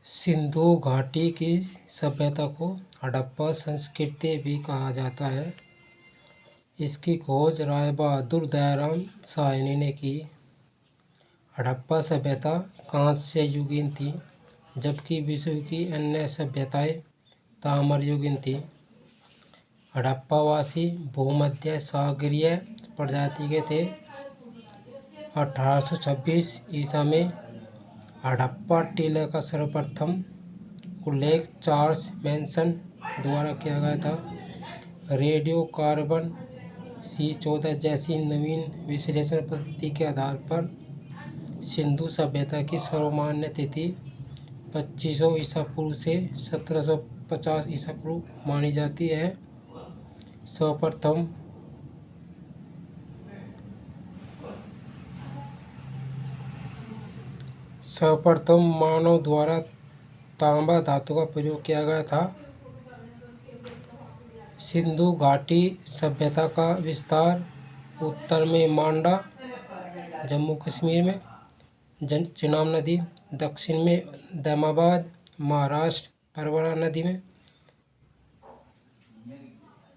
सिंधु घाटी की सभ्यता को हड़प्पा संस्कृति भी कहा जाता है। इसकी खोज राय बहादुर दयाराम साहनी ने की। हड़प्पा सभ्यता कांस्य युगीन थी, जबकि विश्व की अन्य सभ्यताएं ताम्र युगीन थी। हड़प्पावासी भूमध्य सागरीय प्रजाति के थे। 1826 ईसा में हड़प्पा टीले का सर्वप्रथम उल्लेख चार्ल्स मैनसन द्वारा किया गया था। रेडियो कार्बन C14 जैसी नवीन विश्लेषण पद्धति के आधार पर सिंधु सभ्यता की सर्वमान्य तिथि 2500 ईसा पूर्व से 1750 ईसा पूर्व मानी जाती है। सर्वप्रथम मानव द्वारा तांबा धातु का प्रयोग किया गया था। सिंधु घाटी सभ्यता का विस्तार उत्तर में मांडा जम्मू कश्मीर में चिनाब नदी, दक्षिण में दामाबाद महाराष्ट्र परवरा नदी में,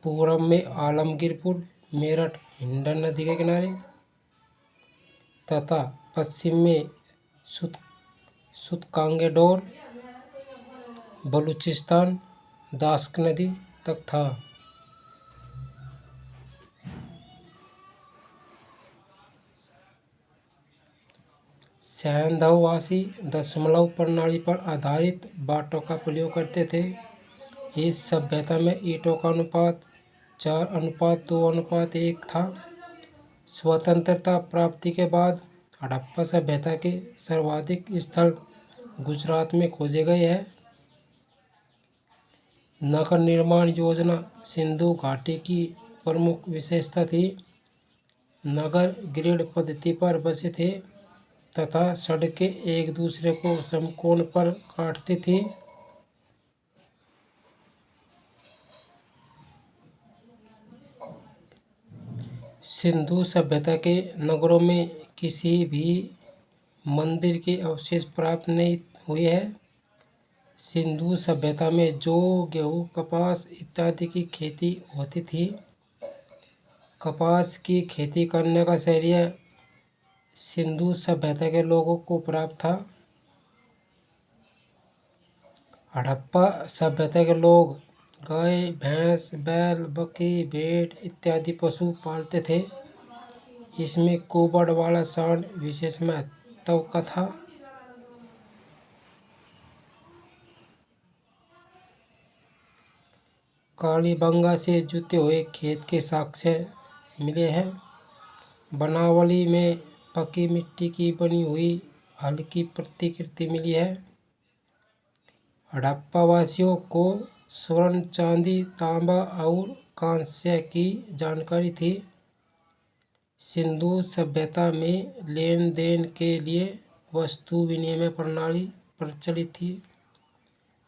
पूर्व में आलमगीरपुर मेरठ हिंडन नदी के किनारे तथा पश्चिम में सुतकांगेडोर बलूचिस्तान दास्क नदी तक था। सैंधववासी दशमलव प्रणाली पर आधारित बाटों का प्रयोग करते थे। इस सभ्यता में ईंटों का अनुपात 4:2:1 था। स्वतंत्रता प्राप्ति के बाद हड़प्पा सभ्यता के सर्वाधिक स्थल गुजरात में खोजे गए हैं। नगर निर्माण योजना सिंधु घाटी की प्रमुख विशेषता थी। नगर ग्रिड पद्धति पर बसे थे तथा सड़कें एक दूसरे को समकोण पर काटती थी। सिंधु सभ्यता के नगरों में किसी भी मंदिर के अवशेष प्राप्त नहीं हुए हैं। सिंधु सभ्यता में जौ, गेहूँ, कपास इत्यादि की खेती होती थी। कपास की खेती करने का श्रेय सिंधु सभ्यता के लोगों को प्राप्त था। हड़प्पा सभ्यता के लोग गाय, भैंस, बैल, बकरी, भेड़ इत्यादि पशु पालते थे। इसमें कुबड़ वाला सांड विशेष महत्व का था। कालीबंगा से जुते हुए खेत के साक्ष्य मिले हैं। बनावली में पक्की मिट्टी की बनी हुई हल्की प्रतिकृति मिली है। हड़प्पा वासियों को स्वर्ण, चांदी, तांबा और कांस्य की जानकारी थी। सिंधु सभ्यता में लेन देन के लिए वस्तु विनिमय प्रणाली प्रचलित थी।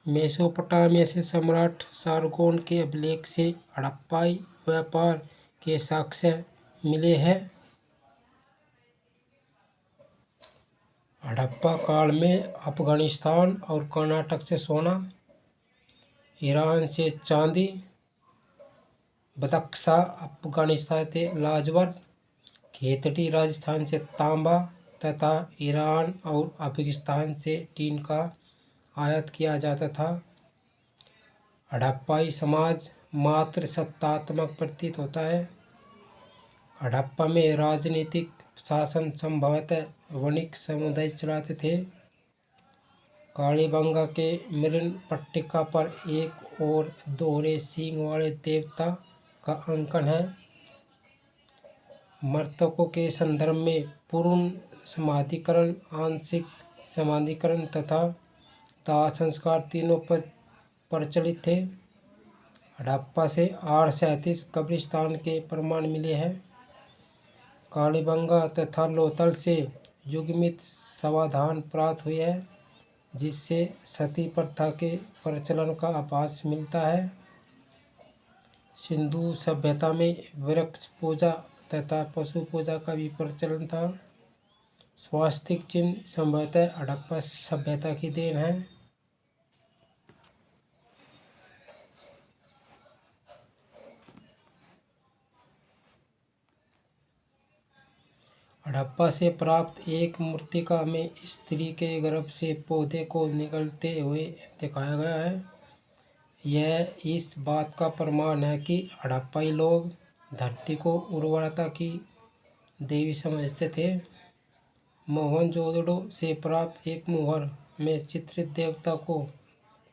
मेसोपोटामिया से सम्राट सारगोन के अभिलेख से हड़प्पाई व्यापार के साक्ष्य मिले हैं। हड़प्पा काल में अफगानिस्तान और कर्नाटक से सोना, ईरान से चांदी, बदख्शा अफगानिस्तान से लाजवर्द, खेतड़ी राजस्थान से तांबा तथा ईरान और अफगानिस्तान से टीन का आयात किया जाता था। हड़प्पाई समाज मात्र सत्तात्मक प्रतीत होता है। हड़प्पा में राजनीतिक शासन संभवतः वणिक समुदाय चलाते थे। कालीबंगा के मिलन पट्टिका पर एक और दोहरे सींग वाले देवता का अंकन है। मृतकों के संदर्भ में पूर्ण समाधिकरण, आंशिक समाधिकरण तथा दाह संस्कार तीनों पर प्रचलित थे। हड़प्पा से 837 कब्रिस्तान के प्रमाण मिले हैं। कालीबंगा तथा लोथल से युग्मित समाधान प्राप्त हुए हैं, जिससे सती प्रथा के प्रचलन का आभास मिलता है। सिंधु सभ्यता में वृक्ष पूजा तथा पशु पूजा का भी प्रचलन था। स्वास्तिक चिन्ह संभवतः हड़प्पा सभ्यता की देन है। हड़प्पा से प्राप्त एक मूर्तिका में स्त्री के गर्भ से पौधे को निकलते हुए दिखाया गया है। यह इस बात का प्रमाण है कि हड़प्पाई लोग धरती को उर्वरता की देवी समझते थे। मोहनजोदड़ो से प्राप्त एक मुहर में चित्रित देवता को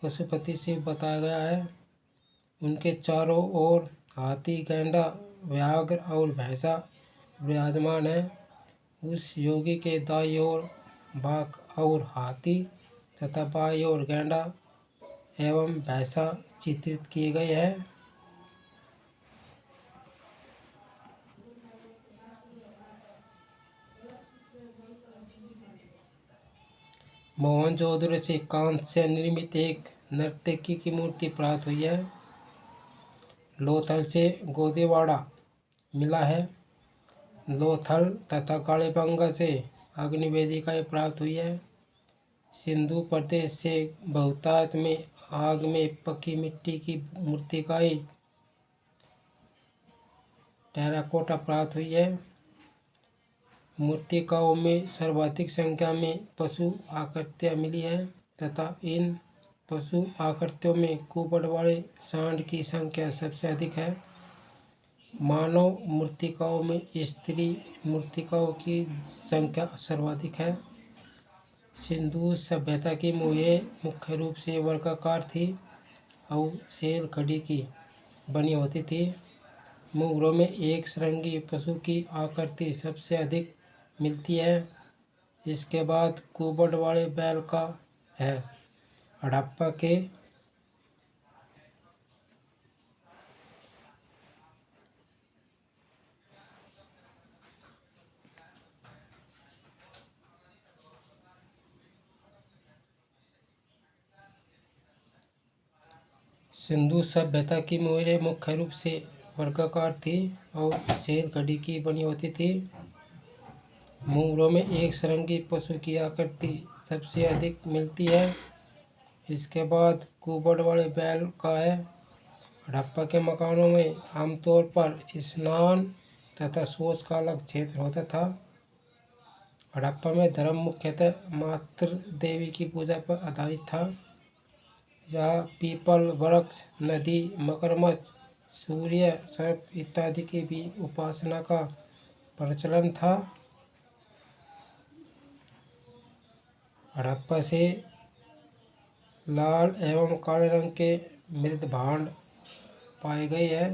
पशुपति शिव बताया गया है। उनके चारों ओर हाथी, गैंडा, व्याघ्र और भैंसा विराजमान है। उस योगी के दाईं ओर बाघ और हाथी तथा बाईं ओर गैंडा एवं भैंसा चित्रित किए गए हैं। मोहनजोदड़ो से कांस्य से निर्मित एक नर्तकी की मूर्ति प्राप्त हुई है। लोथल से गोदेवाड़ा मिला है। लोथल तथा कालीबंगा से अग्नि वेदिकाएँ प्राप्त हुई है। सिंधु प्रदेश से बहुतायत में आग में पकी मिट्टी की मूर्तिकाएँ टेराकोटा प्राप्त हुई है। मूर्तिकाओं में सर्वाधिक संख्या में पशु आकृतियाँ मिली है तथा इन पशु आकृतियों में कुबड़ वाले सांड की संख्या सबसे अधिक है। मानव मूर्तिकाओं में स्त्री मूर्तिकाओं की संख्या सर्वाधिक है। सिंधु सभ्यता की मोहरें मुख्य रूप से वर्गाकार थी और सेल खड़ी की बनी होती थी। मुहरों में एक श्रृंगी पशु की आकृति सबसे अधिक मिलती है। इसके बाद कुबड़ वाले बैल का है। हड़प्पा के सिंधु सभ्यता की मोहरें मुख्य रूप से वर्गाकार थी और सेल खड़ी की बनी होती थी। मुहरों में एक श्रृंगी पशु की आकृति सबसे अधिक मिलती है। इसके बाद कुबड़ वाले बैल का है। हड़प्पा के मकानों में आमतौर पर स्नान तथा शौच का अलग क्षेत्र होता था। हड़प्पा में धर्म मुख्यतः मातृ देवी की पूजा पर आधारित था। यहाँ पीपल वृक्ष, नदी, मगरमच्छ, सूर्य, सर्प इत्यादि की भी उपासना का प्रचलन था। हड़प्पा से लाल एवं काले रंग के मृद भांड पाए गए हैं।